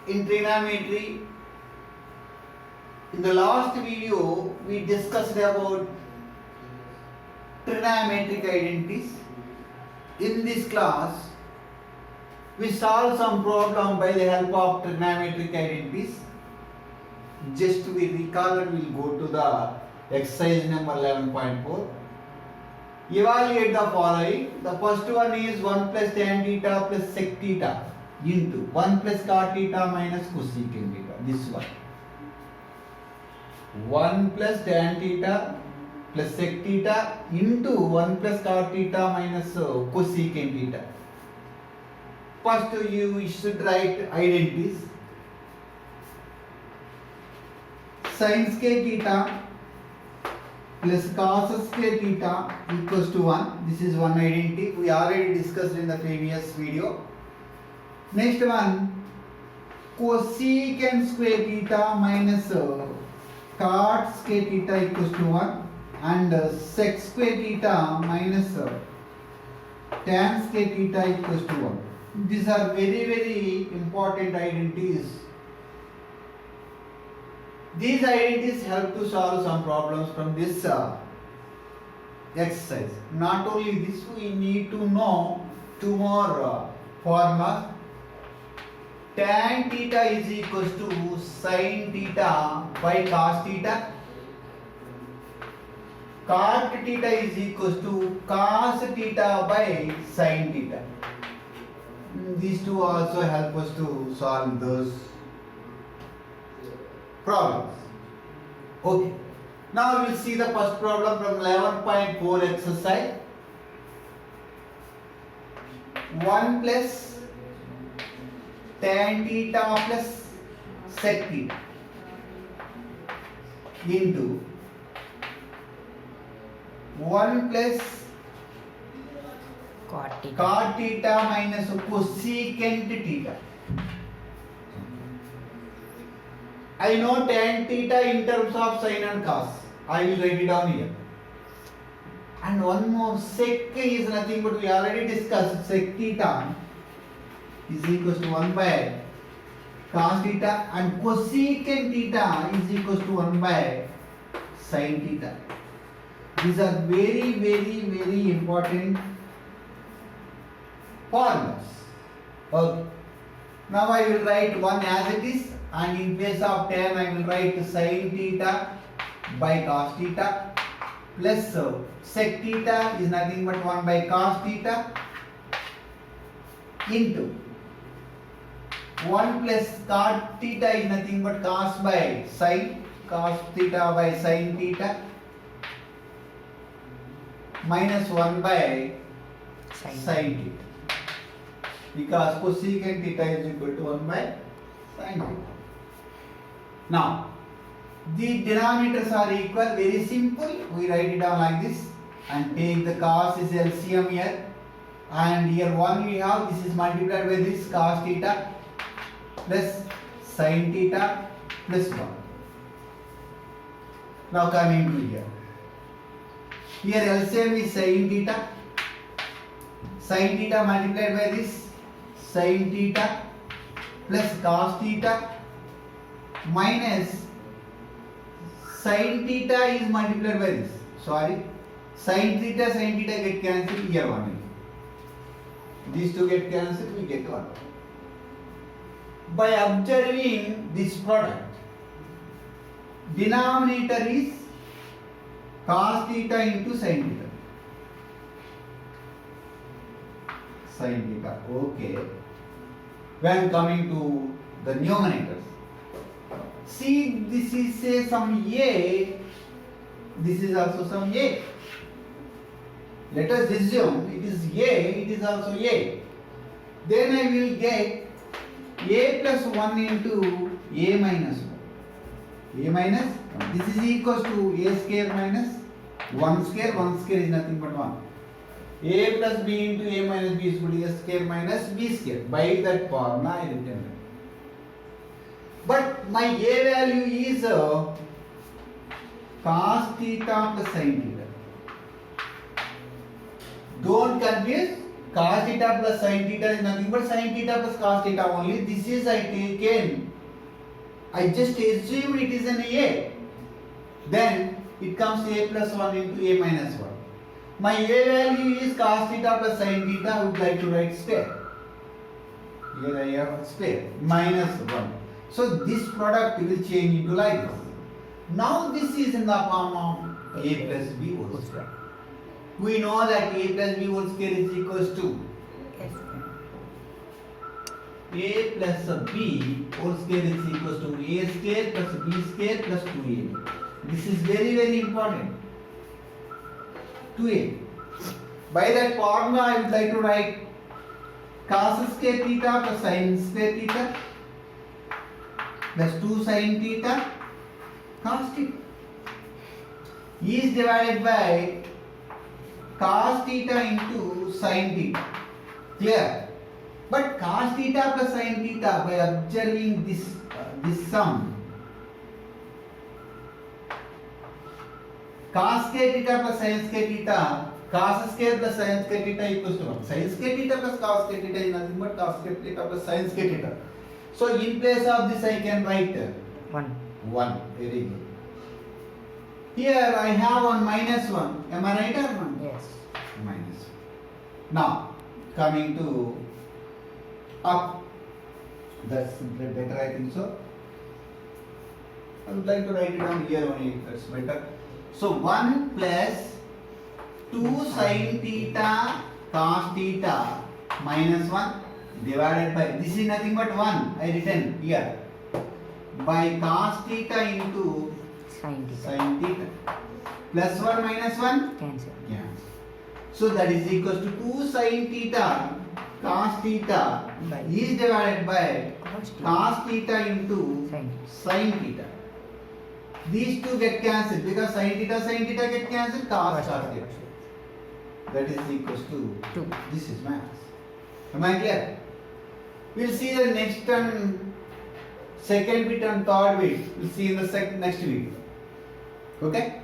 in trigonometry, in the last video we discussed about trigonometric identities. In this class we solve some problem by the help of trigonometric identities. Just we recall and we will go to the exercise number 11.4. Evaluate the following. The first one is 1 plus tan theta plus sec theta into 1 plus cot theta minus cosecant theta. This one. 1 plus tan theta plus sec theta into 1 plus cot theta minus cosecant theta. First you should write identities. Sin square theta plus cos square theta equals to 1. This is one identity. We already discussed in the previous video. Next one, cosecant square theta minus cot square theta equals to 1 and sec square theta minus tan square theta equals to 1. These are very important identities. These identities help to solve some problems from this exercise. Not only this, we need to know two more formulas. Tan theta is equals to sin theta by cos theta. Cot theta is equals to cos theta by sin theta. These two also help us to solve those problems. Okay. Now we will see the first problem from 11.4 exercise. 1 plus tan theta plus sec theta into 1 plus cot theta minus cosecant theta. I know tan theta in terms of sin and cos. I will write it down here. And one more, sec is nothing but we already discussed. Sec theta is equals to 1 by cos theta and cosecant theta is equals to 1 by sin theta. These are very important formulas. Okay. Now I will write one as it is, and in place of tan I will write sin theta by cos theta plus sec theta is nothing but 1 by cos theta into 1 plus cot theta is nothing but cos by sin, cos theta by sin theta minus 1 by sin theta, because cosecant theta is equal to 1 by sin theta. Now, the denominators are equal, very simple. We write it down like this and take the cos is LCM here, and here 1 we have, this is multiplied by this cos theta plus sin theta plus 1. Now coming to here. Here LCM is sin theta. Sin theta multiplied by this sin theta plus cos theta minus sin theta is multiplied by this. Sorry, sin theta get cancelled, here 1. These two get cancelled, we get 1. By observing this product, denominator is cos theta into sin theta. Sin theta, okay. When coming to the numerators, see, this is say some A, this is also some A. Let us assume it is A, it is also A. Then I will get A plus 1 into A minus 1. A minus 1. This is equals to A square minus 1 square. 1 square is nothing but 1. A plus B into A minus B is equal to A square minus B square. By that formula I written it. But my A value is cos theta plus sin theta. Don't confuse. cos theta plus sin theta is nothing but sin theta plus cos theta only. This is I just assumed it is an A. Then it comes A plus 1 into A minus 1. My A value is cos theta plus sin theta. I would like to write square. Here I have square minus 1. So this product will change into like this. Now this is in the form of A plus B whole square. We know that A plus B whole square is equals to A plus B whole square is equals to A square plus B square plus 2AB. This is very very important. 2A. By that formula I would like to write cos square theta plus sin square theta plus 2 sin theta cos theta is divided by cos theta into sin theta. Clear? But cos theta plus sin theta, by observing this sum, cos square theta plus sin square theta, cos square plus sin square theta equals to 1. Sin square theta plus cos square theta is nothing but cos square theta plus sin square theta. So in place of this I can write 1. 1. Very good. Here I have one minus 1. Am I right or not? Yes. Minus 1. Now coming to up. That's simply better, I think so. I would like to write it down here only. That's better. So 1 plus 2 sin theta cos theta minus 1 divided by, this is nothing but 1. I written here, by cos theta into Sin theta. sin theta plus 1 minus 1 Cancel. cancel. So that is equals to 2 sin theta cos theta is divided by cos theta into Sin. sin theta. These two get cancelled because sin theta get cancelled, cos theta. That is equals to 2. This is maths. Am I clear? We'll see the next and second bit and third bit. We'll see in the next video. Okay?